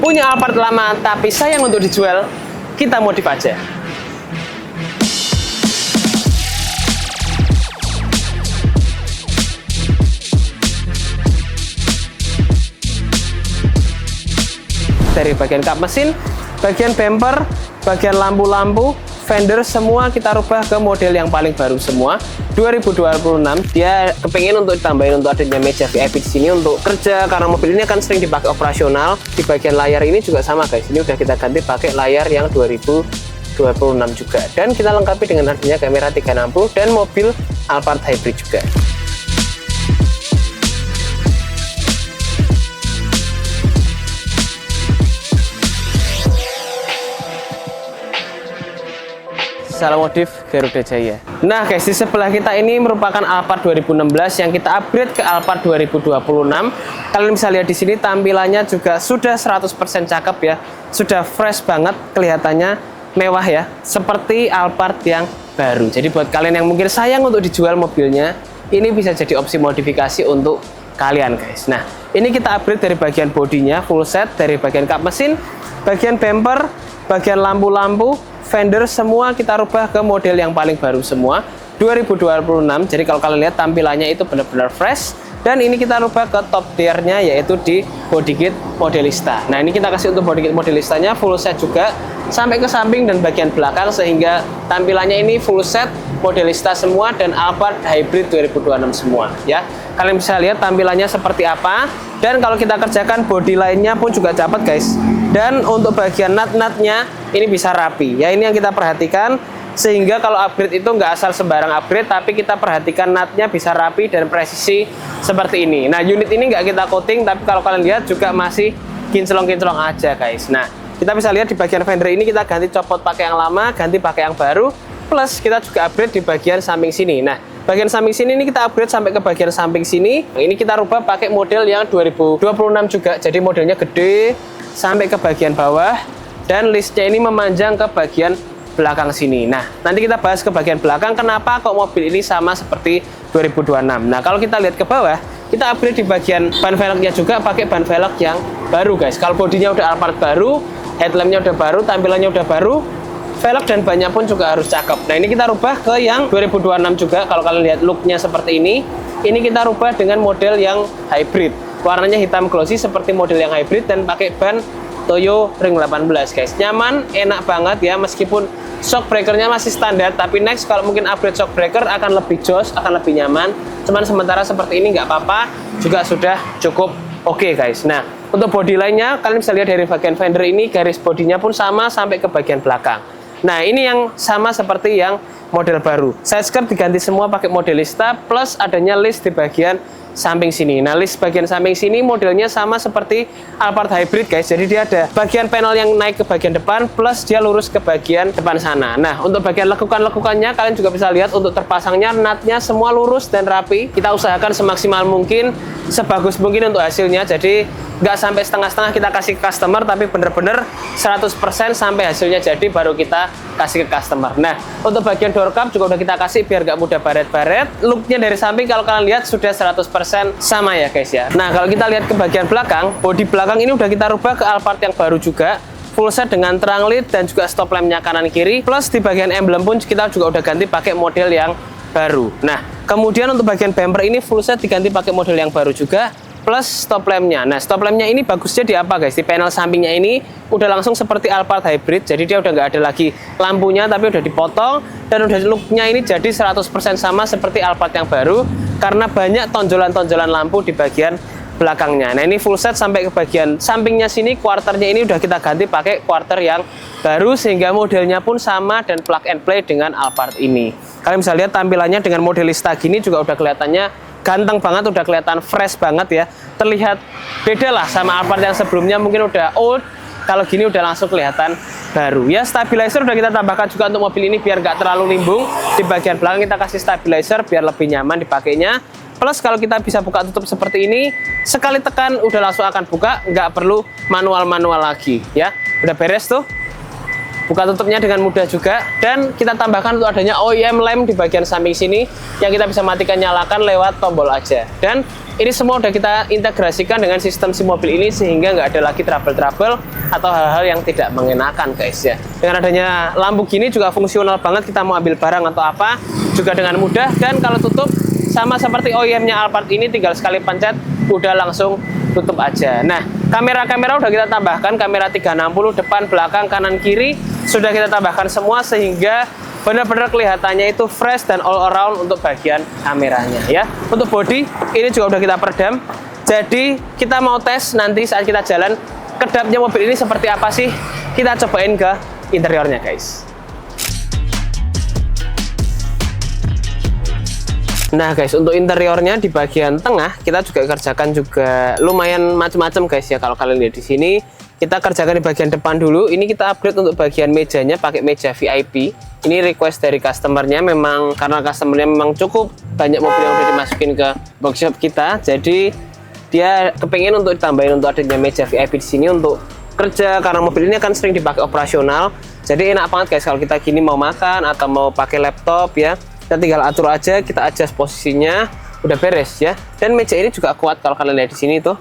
Punya Alphard lama tapi sayang untuk dijual, kita modif aja. Dari bagian kap mesin, bagian bumper, bagian lampu-lampu, fender, semua kita rubah ke model yang paling baru semua. 2026 dia kepingin untuk ditambahin untuk adanya meja VIP di sini untuk kerja, karena mobil ini akan sering dipakai operasional. Di bagian layar ini juga sama guys, ini udah kita ganti pakai layar yang 2026 juga, dan kita lengkapi dengan adanya kamera 360 dan mobil Alphard hybrid juga. Salam modif Garuda Jaya. Nah guys, di sebelah kita ini merupakan Alphard 2016 yang kita upgrade ke Alphard 2026. Kalian bisa lihat di sini tampilannya juga sudah 100% cakep ya. Sudah fresh banget, kelihatannya mewah ya, seperti Alphard yang baru. Jadi buat kalian yang mungkin sayang untuk dijual mobilnya, ini bisa jadi opsi modifikasi untuk kalian guys. Nah, ini kita upgrade dari bagian bodinya full set, dari bagian kap mesin, bagian bumper, bagian lampu-lampu, fender, semua kita rubah ke model yang paling baru semua 2026. Jadi kalau kalian lihat tampilannya itu benar-benar fresh, dan ini kita rubah ke top tiernya yaitu di body kit Modelista. Nah ini kita kasih untuk body kit Modelistanya full set juga sampai ke samping dan bagian belakang, sehingga tampilannya ini full set Modelista semua dan Alphard hybrid 2026 semua ya. Kalian bisa lihat tampilannya seperti apa, dan kalau kita kerjakan body lainnya pun juga dapat guys. Dan untuk bagian nut-nutnya ini bisa rapi ya, ini yang kita perhatikan, sehingga kalau upgrade itu nggak asal sembarang upgrade, tapi kita perhatikan nutnya bisa rapi dan presisi seperti ini. Nah unit ini nggak kita coating, tapi kalau kalian lihat juga masih kinclong-kinclong aja guys. Nah kita bisa lihat di bagian fender ini kita ganti copot pakai yang lama, ganti pakai yang baru, plus kita juga upgrade di bagian samping sini. Nah bagian samping sini ini kita upgrade sampai ke bagian samping sini, ini kita rubah pakai model yang 2026 juga, jadi modelnya gede sampai ke bagian bawah, dan listnya ini memanjang ke bagian belakang sini. Nah nanti kita bahas ke bagian belakang kenapa kok mobil ini sama seperti 2026. Nah kalau kita lihat ke bawah, kita upgrade di bagian ban velgnya juga pakai ban velg yang baru guys. Kalau bodinya udah Alphard baru, headlampnya udah baru, tampilannya udah baru, velg dan bannya pun juga harus cakep. Nah ini kita rubah ke yang 2026 juga. Kalau kalian lihat looknya seperti ini kita rubah dengan model yang hybrid, warnanya hitam glossy seperti model yang hybrid, dan pakai ban Toyo Ring 18 guys. Nyaman, enak banget ya, meskipun shock breakernya masih standar, tapi next kalau mungkin upgrade shock breaker akan lebih jos, akan lebih nyaman. Cuman sementara seperti ini nggak apa-apa, juga sudah cukup oke guys. Nah untuk bodi lainnya kalian bisa lihat dari bagian fender ini garis bodinya pun sama sampai ke bagian belakang. Nah ini yang sama seperti yang model baru, side skirt diganti semua pakai Modelista, plus adanya list di bagian samping sini. Nah list bagian samping sini modelnya sama seperti Alphard hybrid guys, jadi dia ada bagian panel yang naik ke bagian depan, plus dia lurus ke bagian depan sana. Nah untuk bagian lekukan-lekukannya kalian juga bisa lihat, untuk terpasangnya nutnya semua lurus dan rapi. Kita usahakan semaksimal mungkin, sebagus mungkin untuk hasilnya, jadi nggak sampai setengah-setengah kita kasih ke customer, tapi bener-bener 100% sampai hasilnya jadi baru kita kasih ke customer. Nah untuk bagian door cup juga udah kita kasih biar nggak mudah baret-baret. Looknya dari samping kalau kalian lihat sudah 100% sama ya guys ya. Nah kalau kita lihat ke bagian belakang, bodi belakang ini udah kita rubah ke Alphard yang baru juga, full set dengan terang led dan juga stop lampnya kanan kiri, plus di bagian emblem pun kita juga udah ganti pakai model yang baru. Nah kemudian untuk bagian bumper ini full set diganti pakai model yang baru juga, plus stop lampnya. Nah stop lampnya ini bagusnya di apa guys, di panel sampingnya ini udah langsung seperti Alphard hybrid, jadi dia udah nggak ada lagi lampunya tapi udah dipotong, dan udah looknya ini jadi 100% sama seperti Alphard yang baru, karena banyak tonjolan-tonjolan lampu di bagian belakangnya. Nah ini full set sampai ke bagian sampingnya sini, quarternya ini udah kita ganti pakai quarter yang baru, sehingga modelnya pun sama dan plug and play dengan Alphard ini. Kalian bisa lihat tampilannya dengan Modelista gini juga udah kelihatannya ganteng banget, udah kelihatan fresh banget ya, terlihat beda lah sama Alphard yang sebelumnya mungkin udah old. Kalau gini udah langsung kelihatan baru ya. Stabilizer udah kita tambahkan juga untuk mobil ini biar nggak terlalu limbung. Di bagian belakang kita kasih stabilizer biar lebih nyaman dipakainya. Plus kalau kita bisa buka tutup seperti ini, sekali tekan udah langsung akan buka, nggak perlu manual-manual lagi ya. Udah beres tuh. Buka tutupnya dengan mudah juga, dan kita tambahkan untuk adanya OEM lamp di bagian samping sini yang kita bisa matikan nyalakan lewat tombol aja. Dan ini semua udah kita integrasikan dengan sistem si mobil ini sehingga nggak ada lagi trouble-trouble atau hal-hal yang tidak mengenakan guys ya. Dengan adanya lampu gini juga fungsional banget, kita mau ambil barang atau apa juga dengan mudah, dan kalau tutup sama seperti OEM-nya Alphard ini tinggal sekali pencet udah langsung tutup aja. Nah, kamera-kamera udah kita tambahkan, kamera 360 depan, belakang, kanan, kiri sudah kita tambahkan semua sehingga benar-benar kelihatannya itu fresh dan all around untuk bagian kameranya ya. Untuk bodi ini juga udah kita peredam. Jadi kita mau tes nanti saat kita jalan kedapnya mobil ini seperti apa sih. Kita cobain ke interiornya guys. Nah guys, untuk interiornya di bagian tengah kita juga kerjakan juga lumayan macam-macam guys ya. Kalau kalian lihat di sini, kita kerjakan di bagian depan dulu. Ini kita upgrade untuk bagian mejanya pakai meja VIP. Ini request dari customernya, memang karena customernya memang cukup banyak mobil yang udah dimasukin ke workshop kita. Jadi dia kepengen untuk ditambahin untuk adanya meja VIP di sini untuk kerja, karena mobil ini akan sering dipakai operasional. Jadi enak banget guys kalau kita gini mau makan atau mau pakai laptop ya. Kita tinggal atur aja, kita adjust posisinya, udah beres ya. Dan meja ini juga kuat kalau kalian lihat di sini tuh.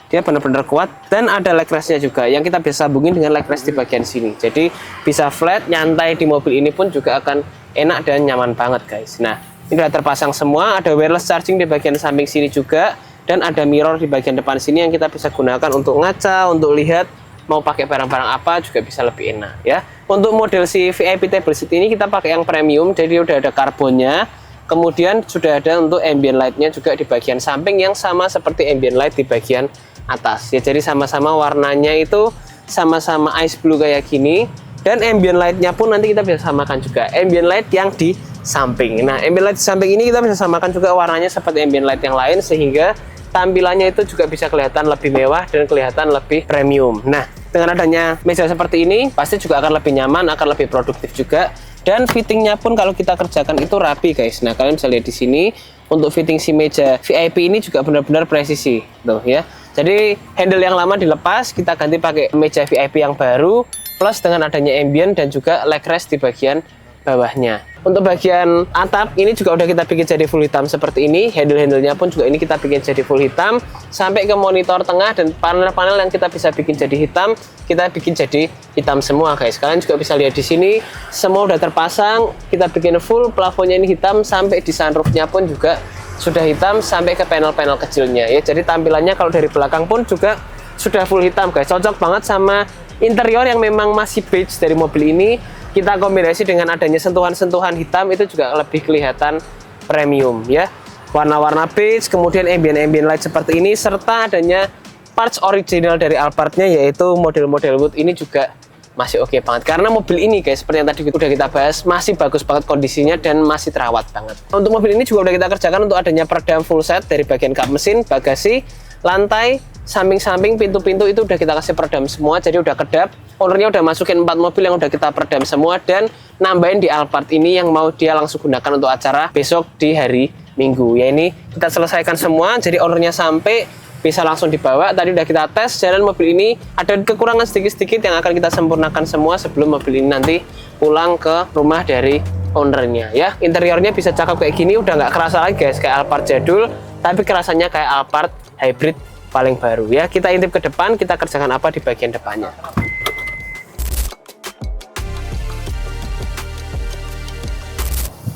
Dia benar-benar kuat dan ada leg restnya juga yang kita bisa sambungin dengan leg rest di bagian sini. Jadi bisa flat, nyantai di mobil ini pun juga akan enak dan nyaman banget guys. Nah, ini udah terpasang semua, ada wireless charging di bagian samping sini juga, dan ada mirror di bagian depan sini yang kita bisa gunakan untuk ngaca, untuk lihat mau pakai barang-barang apa juga bisa lebih enak ya. Untuk model si VIP table seat ini kita pakai yang premium, jadi udah ada karbonnya. Kemudian sudah ada untuk ambient light-nya juga di bagian samping yang sama seperti ambient light di bagian atas ya. Jadi sama-sama warnanya itu sama-sama ice blue kayak gini, dan ambient light-nya pun nanti kita bisa samakan juga ambient light yang di samping. Nah, ambient light di samping ini kita bisa samakan juga warnanya seperti ambient light yang lain sehingga tampilannya itu juga bisa kelihatan lebih mewah dan kelihatan lebih premium. Nah, dengan adanya meja seperti ini pasti juga akan lebih nyaman, akan lebih produktif juga. Dan fittingnya pun kalau kita kerjakan itu rapi guys. Nah, kalian bisa lihat di sini untuk fitting si meja VIP ini juga benar-benar presisi tuh ya. Jadi handle yang lama dilepas, kita ganti pakai meja VIP yang baru, plus dengan adanya ambient dan juga leg rest di bagian bawahnya. Untuk bagian atap ini juga udah kita bikin jadi full hitam seperti ini. Handle-handlenya pun juga ini kita bikin jadi full hitam. Sampai ke monitor tengah dan panel-panel yang kita bisa bikin jadi hitam, kita bikin jadi hitam semua guys. Kalian juga bisa lihat di sini semua udah terpasang. Kita bikin full, plafonnya ini hitam, sampai di sunroofnya pun juga sudah hitam sampai ke panel-panel kecilnya ya. Jadi tampilannya kalau dari belakang pun juga sudah full hitam guys. Cocok banget sama interior yang memang masih beige dari mobil ini. Kita kombinasi dengan adanya sentuhan-sentuhan hitam itu juga lebih kelihatan premium ya. Warna-warna beige, kemudian ambient light seperti ini, serta adanya parts original dari Alphard-nya yaitu model-model wood ini juga masih oke banget. Karena mobil ini guys, seperti yang tadi udah kita bahas, masih bagus banget kondisinya dan masih terawat banget. Untuk mobil ini juga udah kita kerjakan untuk adanya peredam full set dari bagian kap mesin, bagasi, lantai, samping-samping, pintu-pintu itu udah kita kasih peredam semua, jadi udah kedap. Ownernya udah masukin 4 mobil yang udah kita peredam semua, dan nambahin di Alphard ini yang mau dia langsung gunakan untuk acara besok di hari Minggu. Ya ini kita selesaikan semua, jadi ownernya sampai bisa langsung dibawa. Tadi udah kita tes jalan mobil ini, ada kekurangan sedikit-sedikit yang akan kita sempurnakan semua sebelum mobil ini nanti pulang ke rumah dari ownernya ya. Interiornya bisa cakep kayak gini, udah nggak kerasa lagi guys kayak Alphard jadul, tapi kerasanya kayak Alphard hybrid paling baru ya. Kita intip ke depan, kita kerjakan apa di bagian depannya.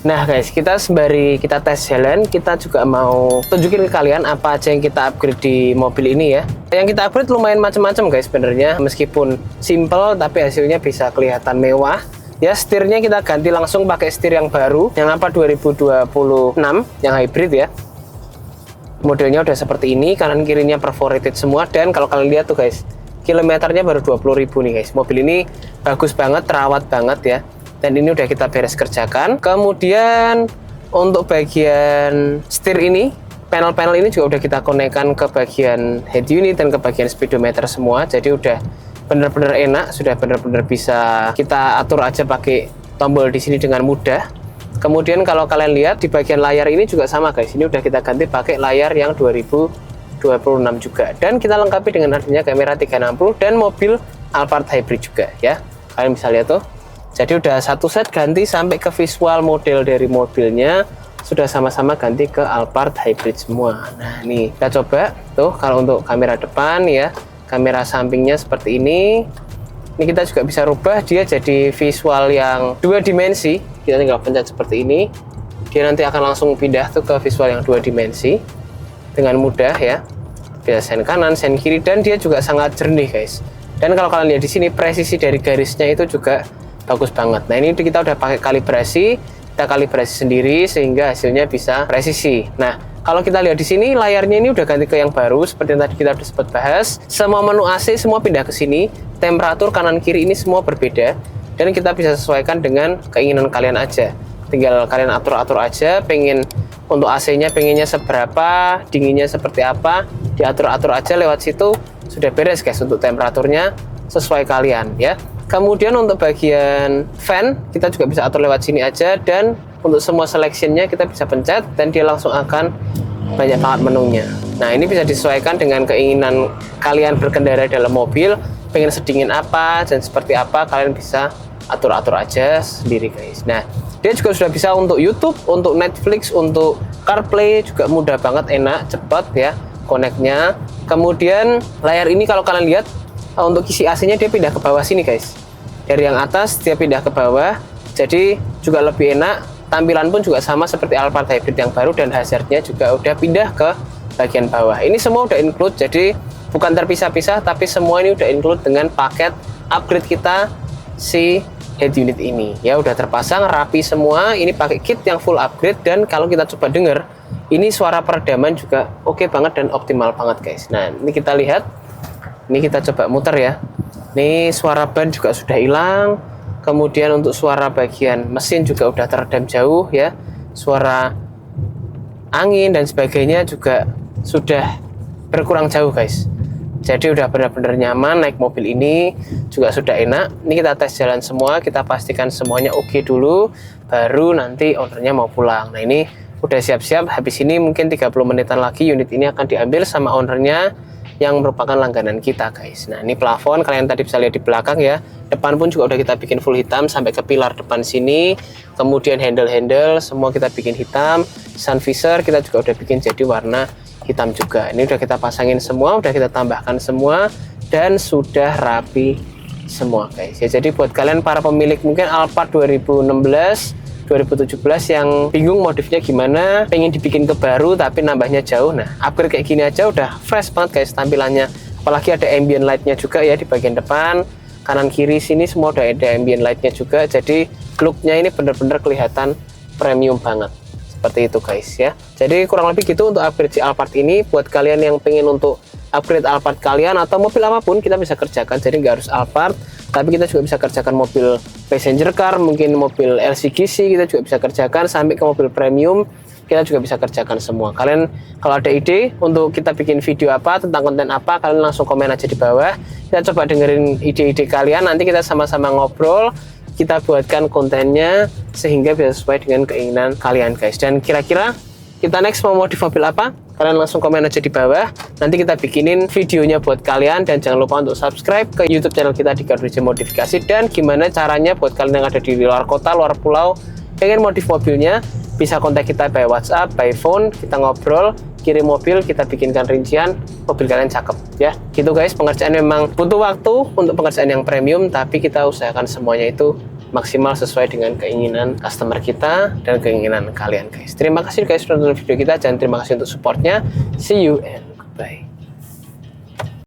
Nah guys, kita sembari kita tes jalan, kita juga mau tunjukin ke kalian apa aja yang kita upgrade di mobil ini ya. Yang kita upgrade lumayan macam-macam guys sebenarnya, meskipun simple tapi hasilnya bisa kelihatan mewah. Ya, setirnya kita ganti langsung pakai setir yang baru, yang apa 2026 yang hybrid ya. Modelnya udah seperti ini, kanan kirinya perforated semua, dan kalau kalian lihat tuh guys, kilometernya baru 20.000 nih guys. Mobil ini bagus banget, terawat banget ya. Dan ini udah kita beres kerjakan. Kemudian untuk bagian setir ini, panel-panel ini juga udah kita konekkan ke bagian head unit dan ke bagian speedometer semua. Jadi udah bener-bener enak, sudah bener-bener bisa kita atur aja pakai tombol di sini dengan mudah. Kemudian kalau kalian lihat di bagian layar ini juga sama guys. Ini udah kita ganti pakai layar yang 2026 juga. Dan kita lengkapi dengan adanya kamera 360 dan mobil Alphard hybrid juga ya. Kalian bisa lihat tuh. Jadi udah satu set ganti sampai ke visual model dari mobilnya, sudah sama-sama ganti ke Alphard hybrid semua. Nah ini kita coba tuh, kalau untuk kamera depan ya, kamera sampingnya seperti ini. Ini kita juga bisa rubah dia jadi visual yang 2 dimensi. Kita tinggal pencet seperti ini, dia nanti akan langsung pindah tuh ke visual yang 2 dimensi dengan mudah ya. Bisa sen kanan, sen kiri, dan dia juga sangat jernih guys. Dan kalau kalian lihat di sini, presisi dari garisnya itu juga bagus banget. Nah ini kita udah pakai kalibrasi, kita kalibrasi sendiri sehingga hasilnya bisa presisi. Nah kalau kita lihat di sini, layarnya ini udah ganti ke yang baru seperti yang tadi kita udah sempat bahas. Semua menu AC semua pindah ke sini. Temperatur kanan kiri ini semua berbeda, dan kita bisa sesuaikan dengan keinginan kalian aja. Tinggal kalian atur-atur aja, pengen untuk AC-nya pengennya seberapa, dinginnya seperti apa, diatur-atur aja lewat situ, sudah beres guys untuk temperaturnya sesuai kalian ya. Kemudian untuk bagian fan kita juga bisa atur lewat sini aja, dan untuk semua selectionnya kita bisa pencet dan dia langsung akan banyak banget menunya. Nah ini bisa disesuaikan dengan keinginan kalian berkendara dalam mobil, pengen sedingin apa dan seperti apa, kalian bisa atur-atur aja sendiri guys. Nah dia juga sudah bisa untuk YouTube, untuk Netflix, untuk CarPlay juga mudah banget, enak, cepat ya connect-nya. Kemudian layar ini kalau kalian lihat, untuk isi AC-nya dia pindah ke bawah sini guys. Dari yang atas dia pindah ke bawah, jadi juga lebih enak. Tampilan pun juga sama seperti Alphard hybrid yang baru, dan hazardnya juga udah pindah ke bagian bawah. Ini semua udah include, jadi bukan terpisah-pisah, tapi semua ini udah include dengan paket upgrade kita si head unit ini. Ya udah terpasang rapi semua. Ini pakai kit yang full upgrade, dan kalau kita coba denger, ini suara peredaman juga oke banget dan optimal banget guys. Nah ini kita lihat, ini kita coba muter ya. Ini suara ban juga sudah hilang. Kemudian untuk suara bagian mesin juga udah teredam jauh ya. Suara angin dan sebagainya juga sudah berkurang jauh guys. Jadi udah benar-benar nyaman naik mobil ini, juga sudah enak. Ini kita tes jalan semua, kita pastikan semuanya oke dulu, baru nanti ownernya mau pulang. Nah ini udah siap-siap, habis ini mungkin 30 menitan lagi unit ini akan diambil sama ownernya yang merupakan langganan kita guys. Nah ini plafon, kalian tadi bisa lihat di belakang ya. Depan pun juga udah kita bikin full hitam sampai ke pilar depan sini. Kemudian handle-handle semua kita bikin hitam. Sun visor kita juga udah bikin jadi warna hitam juga. Ini udah kita pasangin semua, udah kita tambahkan semua, dan sudah rapi semua guys ya. Jadi buat kalian para pemilik mungkin Alphard 2016 2017 yang bingung modifnya gimana, pengen dibikin ke baru tapi nambahnya jauh, nah upgrade kayak gini aja udah fresh banget guys tampilannya. Apalagi ada ambient lightnya juga ya di bagian depan, kanan kiri sini semua udah ada ambient lightnya juga, jadi looknya ini bener-bener kelihatan premium banget. Seperti itu guys ya. Jadi kurang lebih gitu untuk upgrade si Alphard ini. Buat kalian yang pengen untuk upgrade Alphard kalian atau mobil apapun kita bisa kerjakan, jadi nggak harus Alphard, tapi kita juga bisa kerjakan mobil passenger car, mungkin mobil LCGC kita juga bisa kerjakan, sampai ke mobil premium kita juga bisa kerjakan semua. Kalian kalau ada ide untuk kita bikin video apa, tentang konten apa, kalian langsung komen aja di bawah, kita coba dengerin ide-ide kalian, nanti kita sama-sama ngobrol, kita buatkan kontennya sehingga bisa sesuai dengan keinginan kalian guys. Dan kira-kira kita next mau modif mobil apa? Kalian langsung komen aja di bawah. Nanti kita bikinin videonya buat kalian, dan jangan lupa untuk subscribe ke YouTube channel kita di Car2J Modifikasi. Dan gimana caranya buat kalian yang ada di luar kota, luar pulau, pengen modif mobilnya, bisa kontak kita by WhatsApp, by phone, kita ngobrol, kirim mobil, kita bikinkan rincian, mobil kalian cakep ya. Gitu guys, pengerjaan memang butuh waktu untuk pengerjaan yang premium, tapi kita usahakan semuanya itu maksimal sesuai dengan keinginan customer kita dan keinginan kalian guys. Terima kasih guys sudah nonton video kita, dan terima kasih untuk supportnya. See you and goodbye.